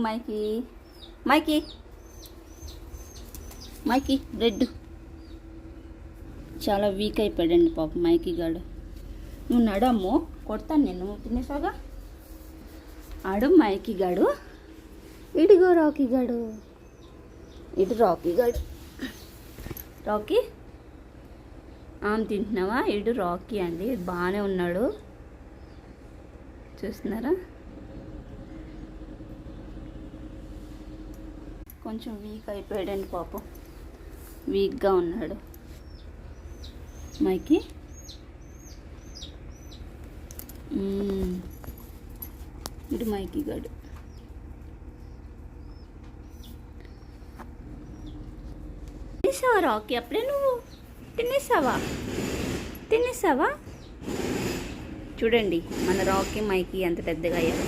మైకీ మైకీ మైకీ మైకీ bread చాలా week అయిపోయాడండి పాప మైకీ గాడు. నువ్వు నడమ్ము, కొడతాను నేను. తినేసాగా ఆడు మైకీ గాడు. ఇడిగో రాకీ గాడు, ఇటు రాకీ గాడు. రాకీ ఆమె తింటున్నావా? ఇడు రాకీ అండి, బాగానే ఉన్నాడు. చూస్తున్నారా? కొంచెం వీక్ అయిపోయాడండి పాపం, వీక్గా ఉన్నాడు మైకీ. ఇటు మైకీ గాడు. తినేసావా రాకీ? అప్పుడే నువ్వు తినేసావా? చూడండి మన రాకీ మైకీ ఎంత పెద్దగా అయ్యారు.